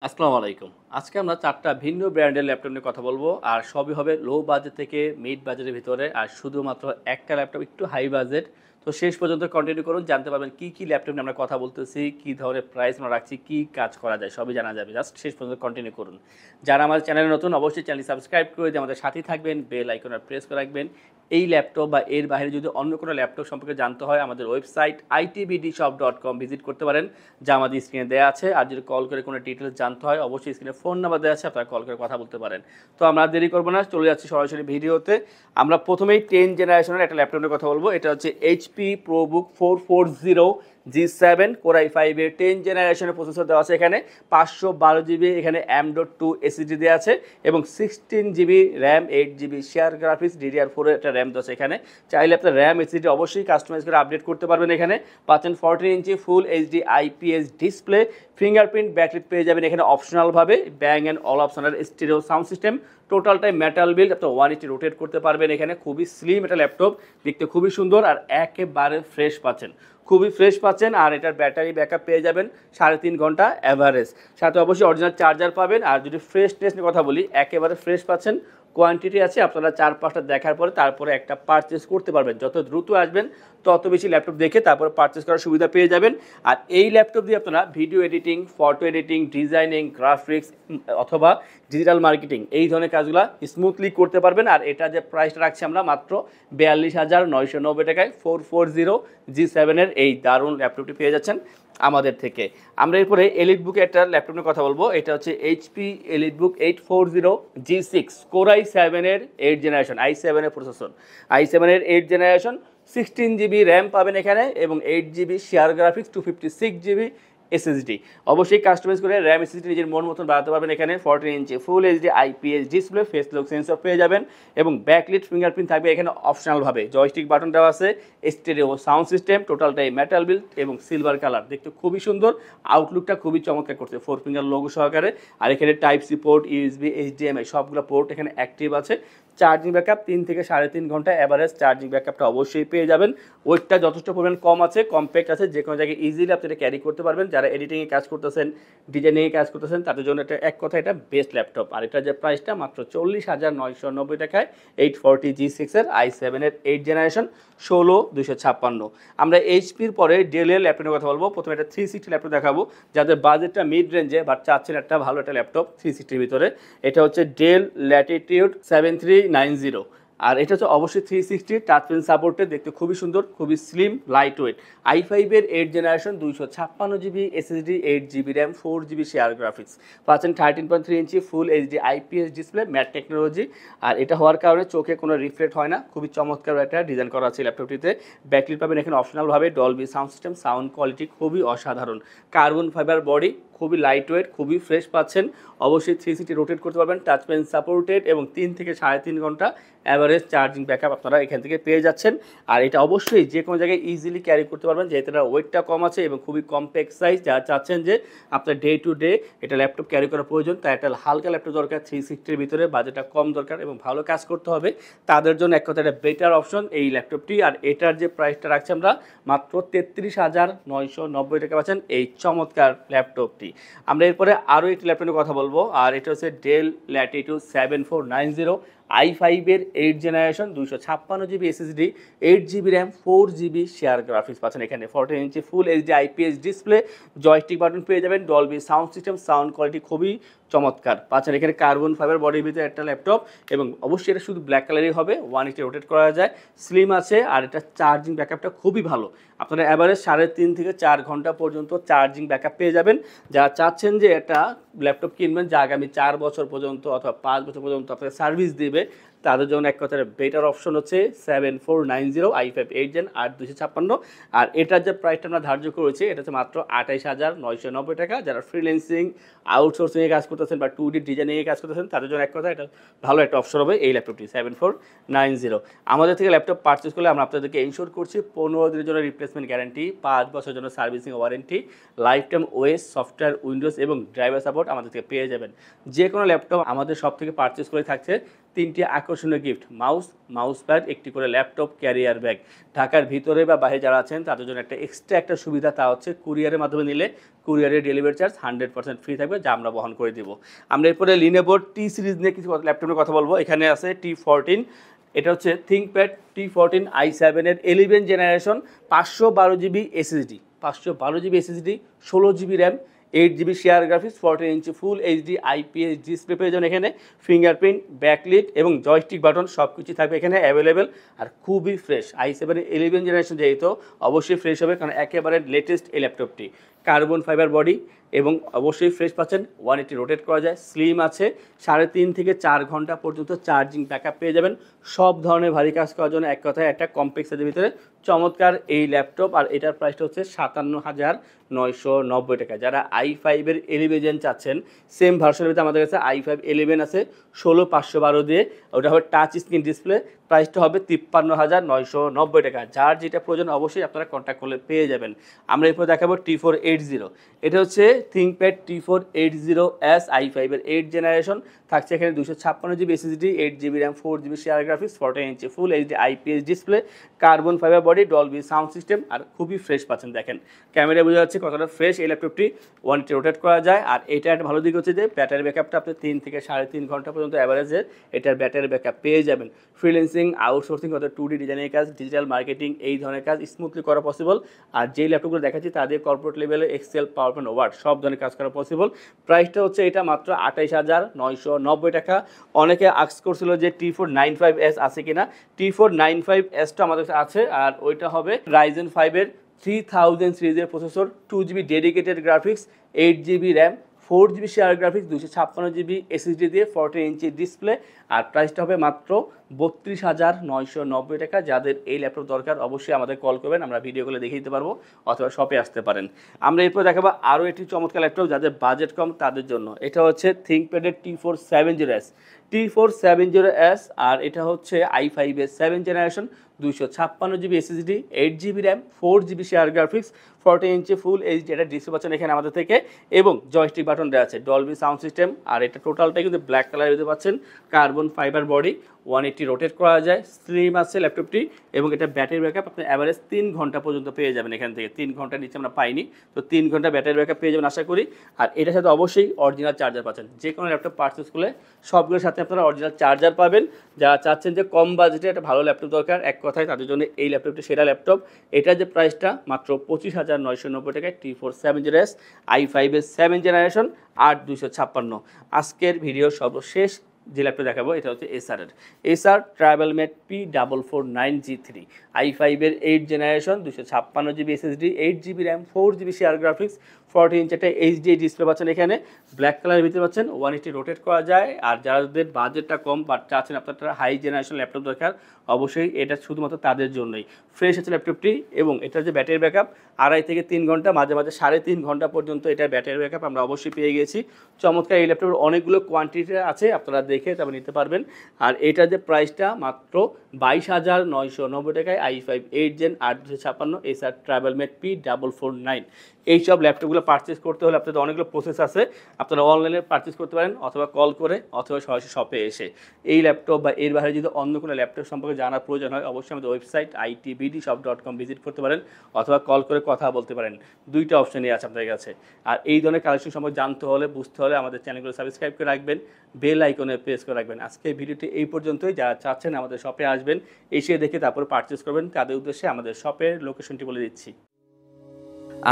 আসসালামু আলাইকুম। আজকে আমরা ৪ টা ভিন্ন ব্র্যান্ডের ল্যাপটপ নিয়ে কথা বলব। আর সবই হবে লো বাজেট থেকে মিড বাজেটের ভিতরে। আর শুধুমাত্র একটা ল্যাপটপ একটু হাই বাজেট। তো শেষ পর্যন্ত কন্টিনিউ করুন। জানতে পারবেন কি ল্যাপটপ নিয়ে আমরা কথা বলতেছি, কি ধরনের প্রাইস আমরা রাখছি, কি কাজ করা যায় সবই জানা যাবে। জাস্ট শেষ পর্যন্ত কন্টিনিউ করুন। যারা আমাদের চ্যানেলে নতুন অবশ্যই চ্যানেলটি সাবস্ক্রাইব করে দিয়ে আমাদের সাথেই থাকবেন। বেল আইকনে প্রেস করে রাখবেন। এই ল্যাপটপ বা এর বাইরে যদি অন্য কোনো ল্যাপটপ সম্পর্কে জানতে হয় আমাদের ওয়েবসাইট itbdshop.com ভিজিট করতে পারেন, যা আমাদের স্ক্রিনে দেওয়া আছে। আর যদি কল করে কোনো ডিটেলস জানতে হয় অবশ্যই স্ক্রিনে ফোন নাম্বার দেওয়া আছে, আপনারা কল করে কথা বলতে পারেন। তো আমরা দেরি করবো না, চলে যাচ্ছি সরাসরি ভিডিওতে। আমরা প্রথমেই 10 জেনারেশনের একটা ল্যাপটপ নিয়ে কথা বলবো। এটা হচ্ছে HP ProBook 440G7 Core i5 এর 10 জেনারেশনের প্রসেসর দেওয়া আছে। এখানে 512GB এখানে M.2 SSD দেওয়া আছে এবং 16GB RAM, 8GB share graphics, DDR4 এর একটা র্যাম দেওয়া আছে। এখানে চাইলে আপনার র্যাম SSD অবশ্যই কাস্টমাইজ করে আপডেট করতে পারবেন। এখানে পাচ্ছেন 14 inch full HD IPS display, fingerprint backlit পেয়ে যাবেন এখানে অপশনালভাবে, bang and all optional stereo sound system, টোটালটাই মেটাল বিল্ড, আপনার 180 রোটেট করতে পারবেন। এখানে খুবই স্লিম একটা ল্যাপটপ, দেখতে খুবই সুন্দর আর একেবারে ফ্রেশ পাচ্ছেন, খুবই ফ্রেশ পাচ্ছেন। আর এটার ব্যাটারি ব্যাকআপ পেয়ে যাবেন 3.5 ঘন্টা অ্যাভারেজ, সাথে অবশ্যই অরিজিনাল চার্জার পাবেন। আর যদি ফ্রেশনেস নিয়ে কথা বলি, একেবারে ফ্রেশ পাচ্ছেন। কোয়ান্টিটি আছে, আপনারা 4-5টা দেখার পরে তারপরে একটা পারচেস করতে পারবেন। যত দ্রুত আসবেন তত বেশি ল্যাপটপ দেখে তারপরে পারচেস করার সুবিধা পেয়ে যাবেন। আর এই ল্যাপটপ দিয়ে আপনারা video editing, photo editing, designing, graphics অথবা ডিজিটাল মার্কেটিং এই ধরনের কাজগুলো স্মুথলি করতে পারবেন। আর এটা যে প্রাইসটা রাখছি আমরা মাত্র 42,990 টাকায় 440G7 এর এই দারুণ ল্যাপটপটি পেয়ে যাচ্ছেন আমাদের থেকে। আমরা এরপরে এলিট বুকে একটা ল্যাপটপ নিয়ে কথা বলবো। এটা হচ্ছে এইচপি এলিট বুক 840G6 Core i7 এর 8 জেনারেশন, i7 এর প্রসেসর, i7 এর 8 জেনারেশন, 16GB র্যাম পাবেন এখানে এবং 8GB share graphics, 256GB SSD। অবশ্যই কাস্টমাইজ করে র্যাম SSD নিজের মন মতন বাড়াতে পারবেন। এখানে 14 inch full HD IPS display, face lock sensor পেয়ে যাবেন এবং ব্যাকলিট ফিঙ্গারপ্রিন্ট থাকবে এখানে অপশনালভাবে। জয়স্টিক বাটন দেওয়া আছে, স্টেরিও সাউন্ড সিস্টেম, টোটালটাই মেটাল বিল্ড এবং সিলভার কালার, দেখতে খুবই সুন্দর। আউটলুকটা খুবই চমৎকার করছে 4 ফিঙ্গার লোগো সহকারে। আর এখানে type C port, USB, HDMI সবগুলো পোর্ট এখানে অ্যাক্টিভ আছে। চার্জিং ব্যাকআপ 3 থেকে 3.5 ঘন্টা অ্যাভারেজ চার্জিং ব্যাকআপটা অবশ্যই পেয়ে যাবেন। ওয়েটটা যথেষ্ট পরিমাণ কম আছে, কম্প্যাক্ট আছে, যে কোনো জায়গায় ইজিলি আপনি এটা ক্যারি করতে পারবেন। যারা এডিটিংয়ে কাজ করতেছেন, ডিজাইনিংয়ে কাজ করতেছেন, তাদের জন্য এটা এক কথা এটা বেস্ট ল্যাপটপ। আর এটার যে প্রাইসটা মাত্র 40,990 টাকায় 840G6 এর i7 এর 8 জেনারেশন 16,256। আমরা এইচপির পরে ডেলের ল্যাপটপের কথা বলবো। প্রথমে একটা 360 ল্যাপটপ দেখাবো যাদের বাজেটটা মিড রেঞ্জে বাট চাচ্ছেন একটা ভালো একটা ল্যাপটপ 360-র ভিতরে। এটা হচ্ছে ডেল ল্যাটিটিউড 7390। আর এটা হচ্ছে অবশ্যই 360 টাচ পেন সাপোর্টেড, দেখতে খুবই সুন্দর, খুবই স্লিম, লাইট ওয়েট। i5 এর 8 generation, 256GB SSD, 8GB RAM, 4GB share graphics পাচ্ছেন, 13.3 inch full HD IPS display, matte technology. আর এটা হওয়ার কারণে চোখে কোনো রিফ্লেক্ট হয় না, খুবই চমৎকার একটা ডিজাইন করা আছে ল্যাপটপটিতে। ব্যাকলিট পাবেন এখানে অপশনালভাবে, Dolby sound system, sound quality খুবই অসাধারণ, কার্বন ফাইবার বডি, খুবই লাইট ওয়েট, খুবই ফ্রেশ পাচ্ছেন। অবশ্যই 360 রোটেট করতে পারবেন, টাচ পেন সাপোর্টেড এবং 3 থেকে 3.5 ঘন্টা অ্যাভারেজ চার্জিং ব্যাকআপ আপনারা এখান থেকে পেয়ে যাচ্ছেন। আর এটা অবশ্যই যে কোনো জায়গায় ইজিলি ক্যারি করতে পারবেন, যেহেতু এটা ওয়েটটা কম আছে এবং খুবই কম্প্যাক্ট সাইজ। যারা চাচ্ছেন যে আপনার ডে টু ডে এটা ল্যাপটপ ক্যারি করার প্রয়োজন, তাই একটা হালকা ল্যাপটপ দরকার 360-র ভিতরে, বাজেটটা কম দরকার এবং ভালো কাজ করতে হবে, তাদের জন্য এক কথা একটা বেটার অপশন এই ল্যাপটপটি। আর এটার যে প্রাইসটা রাখছি আমরা মাত্র 33,990 টাকা পাচ্ছেন এই চমৎকার ল্যাপটপটি। আমরা এরপরে আরও একটি ল্যাপটপের কথা বলবো। আর এটা হচ্ছে ডেল ল্যাটিটিউড 7490 i5 এর 8 generation, 256GB SSD, 8GB RAM, 4GB share graphics পাচ্ছেন এখানে, 14 inch full HD IPS display, joystick button পেয়ে যাবেন, Dolby sound system, sound quality খুবই চমৎকার পাচ্ছেন এখানে। কার্বন ফাইবার বডির ভিতরে একটা ল্যাপটপ এবং অবশ্যই এটা শুধু ব্ল্যাক কালারই হবে, 180 রোটেট করা যায়, স্লিম আছে। আর এটা চার্জিং ব্যাকআপটা খুবই ভালো, আপনারা অ্যাভারেজ 3.5 থেকে 4 ঘন্টা পর্যন্ত চার্জিং ব্যাকআপ পেয়ে যাবেন। যারা চাচ্ছেন যে একটা ল্যাপটপ কিনবেন যা আগামী 4 বছর পর্যন্ত অথবা 5 বছর পর্যন্ত আপনাকে সার্ভিস দিবে, তাদের জন্য এক কথায় বেটার অপশন হচ্ছে 7490 i5 8 জেন 8256। আর এটার যে প্রাইসটা আমরা ধার্য করেছি এটা হচ্ছে মাত্র 28,990 টাকা। যারা ফ্রিল্যান্সিং, আউটসোর্সিংয়ে কাজ করতেছেন বা 2D ডিজাইনিংয়ে কাজ করতেছেন, তাদের জন্য এক কথা এটা ভালো একটা অপশন হবে এই ল্যাপটপটি 7490। আমাদের থেকে ল্যাপটপ পারচেস করলে আমরা আপনাদেরকে ইনশোর করছি 15 দিনের জন্য রিপ্লেসমেন্ট গ্যারান্টি, 5 বছরের জন্য servicing warranty, life time OS, software, Windows এবং ড্রাইভার সাপোর্ট আমাদের থেকে পেয়ে যাবেন। যে কোনো ল্যাপটপ আমাদের সব থেকে পারচেস করে থাকছে 3টি আকর্ষণীয় গিফট, মাউস প্যাড, একটি করে ল্যাপটপ, ক্যারিয়ার ব্যাগ। ঢাকার ভিতরে বা বাইরে যারা আছেন তাদের জন্য একটা এক্সট্রা একটা সুবিধা, তা হচ্ছে কুরিয়ারের মাধ্যমে নিলে কুরিয়ারের ডেলিভারি চার্জ 100% ফ্রি থাকবে, যা আমরা বহন করে দিব। আমরা এরপরে লিনোভো টি সিরিজ নিয়ে কিছু ল্যাপটপের কথা বলবো। এখানে আছে T14, এটা হচ্ছে থিঙ্কপ্যাড T14 i7 এর 11 generation, 512 GB SSD, 512 GB SSD, 16 GB RAM, 8 GB share graphics, 14 inch full HD IPS display পেয়ে যাবেন এখানে। ফিঙ্গারপ্রিন্ট, ব্যাকলিট এবং জয়স্টিক বাটন সব কিছু থাকবে এখানে অ্যাভেলেবেল। আর খুবই ফ্রেশ, i7 11 জেনারেশন যেহেতু অবশ্যই ফ্রেশ হবে, কারণ একেবারে লেটেস্ট এই ল্যাপটপটি। কার্বন ফাইবার বডি এবং অবশ্যই ফ্রেশ পাচ্ছেন। 180 রোটেট করা যায়, স্লিম আছে, 3.5 থেকে 4 ঘন্টা পর্যন্ত চার্জিং ব্যাকআপ পেয়ে যাবেন। সব ধরনের ভারী কাজ করার জন্য এক কথায় একটা কম্প্যাক্ট সাইজের ভিতরে চমৎকার এই ল্যাপটপ। আর এটার প্রাইসটা হচ্ছে 57,990 টাকা। যারা i5 এর 11 জেন চাচ্ছেন, সেম ভার্সনের ভিতরে আমাদের কাছে i5 11 আছে 16512 দিয়ে, ওটা হবে টাচ স্ক্রিন ডিসপ্লে, প্রাইসটা হবে 53,990 টাকা। যার যেটা প্রয়োজন অবশ্যই আপনারা কন্ট্যাক্ট করলে পেয়ে যাবেন। আমরা এরপর দেখাবো T480, এটা হচ্ছে থিঙ্কপ্যাড T480S i5 এর 8 জেনারেশন, থাকছে এখানে 256 GB SSD, 8 GB RAM, 4 GB share graphics, 14 inch full HD IPS display, carbon fibre body, Dolby sound system. আর খুবই ফ্রেশ পাচ্ছেন, দেখেন ক্যামেরা বোঝা যাচ্ছে কতটা ফ্রেশ এই ল্যাপটপটি। 180 রোটেট করা যায়। আর এটা একটা ভালো দিক হচ্ছে যে ব্যাটারি ব্যাকআপটা আপনি 3 থেকে 3.5 ঘন্টা পর্যন্ত অ্যাভারেজে এটার ব্যাটারি ব্যাকআপ পেয়ে যাবেন। ফ্রিল্যান্সিং, আউটসোর্সিং, অর্থাৎ 2D ডিজাইনের কাজ, ডিজিটাল মার্কেটিং, এই ধরনের কাজ স্মুথলি করা পসিবল। আর যেই ল্যাপটপগুলো দেখাচ্ছি তাদের কর্পোরেট লেভেলে এক্সেল, পাওয়ার পয়েন্ট, ওয়ার্ড সব ধরনের কাজ করা পসিবল। প্রাইসটা হচ্ছে এটা মাত্র 28,990 টাকা। অনেকে আস্ক করছিল যে T495S আছে কিনা। T495Sটা আমাদের কাছে আছে, আর ওইটা হবে Ryzen 5 এর 3000 সিরিজের processor, 2 GB dedicated graphics, 8 GB RAM, 4 GB share graphics, 256 GB SSD দিয়ে, 14 ইঞ্চি ডিসপ্লে। আর প্রাইসটা হবে মাত্র 32,990 টাকা। যাদের এই ল্যাপটপ দরকার অবশ্যই আমাদের কল করবেন, আমরা ভিডিও কলে দেখিয়ে দিতে পারবো, অথবা শপে আসতে পারেন। আমরা এরপর দেখাবো আরও একটি চমৎকার ল্যাপটপ যাদের বাজেট কম তাদের জন্য। এটা হচ্ছে থিঙ্কপ্যাডের T470S, আর এটা হচ্ছে i5 এর 7 generation, 256 GB SSD, 8 GB RAM, 4 GB share graphics, 14 inch full HD এটা ডিসপ্লে পাচ্ছেন এখানে আমাদের থেকে, এবং জয়স্টিক বাটন দেওয়া আছে, ডলবি সাউন্ড সিস্টেম। আর এটা টোটালটাই কিন্তু ব্ল্যাক কালার দিতে পাচ্ছেন, কার্বন ফাইবার বডি, 180 রোটেট করা যায়, স্লিম আছে ল্যাপটপটি, এবং এটা ব্যাটারি ব্যাকআপ আপনি অ্যাভারেজ 3 ঘন্টা পর্যন্ত পেয়ে যাবেন এখান থেকে। 3 ঘন্টার নিচে আমরা পাইনি, তো 3 ঘন্টা ব্যাটারি ব্যাকআপ পেয়ে যাবেন আশা করি। আর এটার সাথে অবশ্যই অরিজিনাল চার্জার পাচ্ছেন। যে কোনো ল্যাপটপ পারচেস করলে সবগুলোর সাথে আপনারা অরিজিনাল চার্জার পাবেন। যারা চাচ্ছেন যে কম বাজেটে একটা ভালো ল্যাপটপ দরকার, এক কথায় তাদের জন্য এই ল্যাপটপটি সেরা ল্যাপটপ। এটার যে প্রাইসটা মাত্র 25,990 টাকায়, T470S i5 এর 7 জেনারেশন, 8256। আজকের ভিডিওর সর্বশেষ যে ল্যাপটপ দেখাবো এটা হচ্ছে এসার ট্রাভেলমেট P449G3, i5 এর 8 generation, 256 GB SSD, 8 GB RAM, 4 GB share graphics, 14 inch একটা এইচডি ডিসপ্লে পাচ্ছেন এখানে, ব্ল্যাক কালারের ভিতরে পাচ্ছেন, 180 রোটেট করা যায়। আর যাদের বাজেটটা কম বাট চাচ্ছেন আপনারা হাই জেনারেশন ল্যাপটপ দরকার, অবশ্যই এটা শুধুমাত্র তাদের জন্যই। ফ্রেশ আছে ল্যাপটপটি, এবং এটার যে ব্যাটারি ব্যাকআপ 2.5 থেকে 3 ঘন্টা, মাঝে মাঝে 3.5 ঘন্টা পর্যন্ত এটার ব্যাটারি ব্যাকআপ আমরা অবশ্যই পেয়ে গেছি। চমৎকার এই ল্যাপটপের অনেকগুলো কোয়ান্টিটি আছে, আপনারা দেখে তবে নিতে পারবেন। আর এটার যে প্রাইসটা মাত্র 22,990 টাকায়, i5 8 জেন 8256 এসার ট্রাভেলমেট P449। এইসব ল্যাপটপগুলো পারচেস করতে হলে আপনাদের অনেকগুলো প্রসেস আছে, আপনারা অনলাইনে পারচেস করতে পারেন, অথবা কল করে, অথবা সরাসরি শপে এসে। এই ল্যাপটপ বা এর বাইরে যদি অন্য কোনো ল্যাপটপ সম্পর্কে জানার প্রয়োজন হয় অবশ্যই আমাদের ওয়েবসাইট itbdshop.com ভিজিট করতে পারেন, অথবা কল করে কথা বলতে পারেন। দুইটা অপশনই আছে আপনাদের কাছে। আর এই ধরনের কালেকশন সম্পর্কে জানতে হলে, বুঝতে হলে আমাদের চ্যানেলগুলো সাবস্ক্রাইব করে রাখবেন, বেল আইকনে প্রেস করে রাখবেন। আজকের ভিডিওটি এই পর্যন্তই। যারা চাচ্ছেন আমাদের শপে আসবেন, এসে দেখে তারপর পারচেস করবেন, তাদের উদ্দেশ্যে আমাদের শপের লোকেশনটি বলে দিচ্ছি।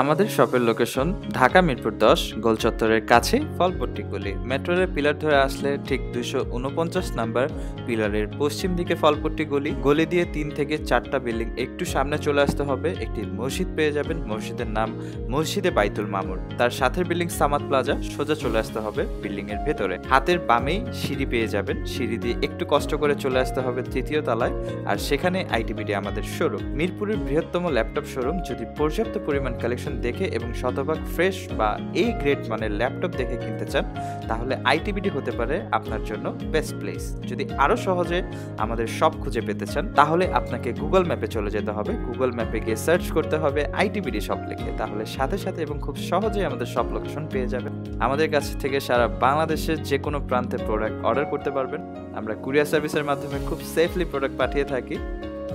আমাদের শপের লোকেশন ঢাকা মিরপুর 10 গোল চত্বরের কাছে ফলপট্টি গলি। মেট্রো রেল পিলার ধরে আসলে ঠিক 249 নাম্বার পিলারের পশ্চিম দিকে ফলপট্টি গলি। গলি দিয়ে 3 থেকে 4টা বিল্ডিং একটু সামনে চলে আসতে হবে, একটি মসজিদ পেয়ে যাবেন, মসজিদের নাম মসজিদে বাইতুল মামুর। তার সাথের বিল্ডিং সামাদ প্লাজা, সোজা চলে আসতে হবে বিল্ডিং এর ভেতরে। হাতের বামেই সিঁড়ি পেয়ে যাবেন, সিঁড়ি দিয়ে একটু কষ্ট করে চলে আসতে হবে 3য় তলায়, আর সেখানে আইটিবিডি আমাদের শোরুম। মিরপুরের বৃহত্তম ল্যাপটপ শোরুম। যদি পর্যাপ্ত পরিমাণ কালেকশন দেখে এবং শতভাগ ফ্রেশ বা এই গ্রেড মানের ল্যাপটপ দেখে কিনতে চান, তাহলে আইটিবিডি হতে পারে আপনার জন্য বেস্ট প্লেস। যদি আরও সহজে আমাদের শপ খুঁজে পেতে চান, তাহলে আপনাকে গুগল ম্যাপে চলে যেতে হবে। গুগল ম্যাপে গিয়ে সার্চ করতে হবে আইটিবিডি শপ লিখে, তাহলে সাথে সাথে এবং খুব সহজেই আমাদের শপ লোকেশন পেয়ে যাবেন। আমাদের কাছ থেকে সারা বাংলাদেশের যে কোনো প্রান্তে প্রোডাক্ট অর্ডার করতে পারবেন। আমরা কুরিয়ার সার্ভিসের মাধ্যমে খুব সেফলি প্রোডাক্ট পাঠিয়ে থাকি।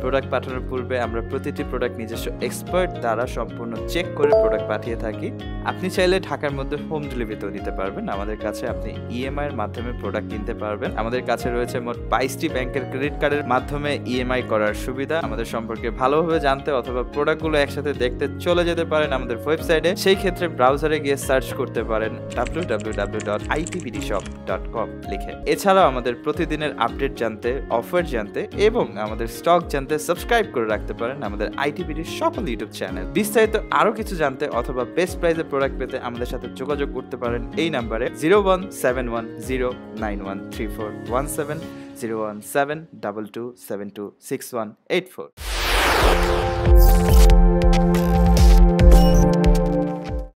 প্রোডাক্ট পাঠানোর পূর্বে আমরা প্রতিটি প্রোডাক্ট নিজস্ব এক্সপার্ট দ্বারা সম্পূর্ণ চেক করে প্রোডাক্ট পাঠিয়ে থাকি। আপনি চাইলে ঢাকার মধ্যে হোম ডেলিভারিতেও দিতে পারবেন। আমাদের কাছে আপনি ইএমআই এর মাধ্যমে প্রোডাক্ট কিনতে পারবেন। আমাদের কাছে রয়েছে মোট 22টি ব্যাংকের ক্রেডিট কার্ডের মাধ্যমে ইএমআই করার সুবিধা। আমাদের সম্পর্কে ভালোভাবে জানতে অথবা প্রোডাক্টগুলো একসাথে দেখতে চলে যেতে পারেন আমাদের ওয়েবসাইটে। সেই ক্ষেত্রে ব্রাউজারে গিয়ে সার্চ করতে পারেন www.itbdshop.com লিখে। এছাড়াও আমাদের প্রতিদিনের আপডেট জানতে, অফার জানতে এবং আমাদের স্টক জানতে সাবস্ক্রাইব করে রাখতে পারেন আমাদের আইটিবিডির সকল ইউটিউব চ্যানেল। বিস্তারিত আরো কিছু জানতে অথবা বেস্ট প্রাইসে প্রোডাক্ট পেতে আমাদের সাথে যোগাযোগ করতে পারেন এই নাম্বারে 01710913417 01722726184।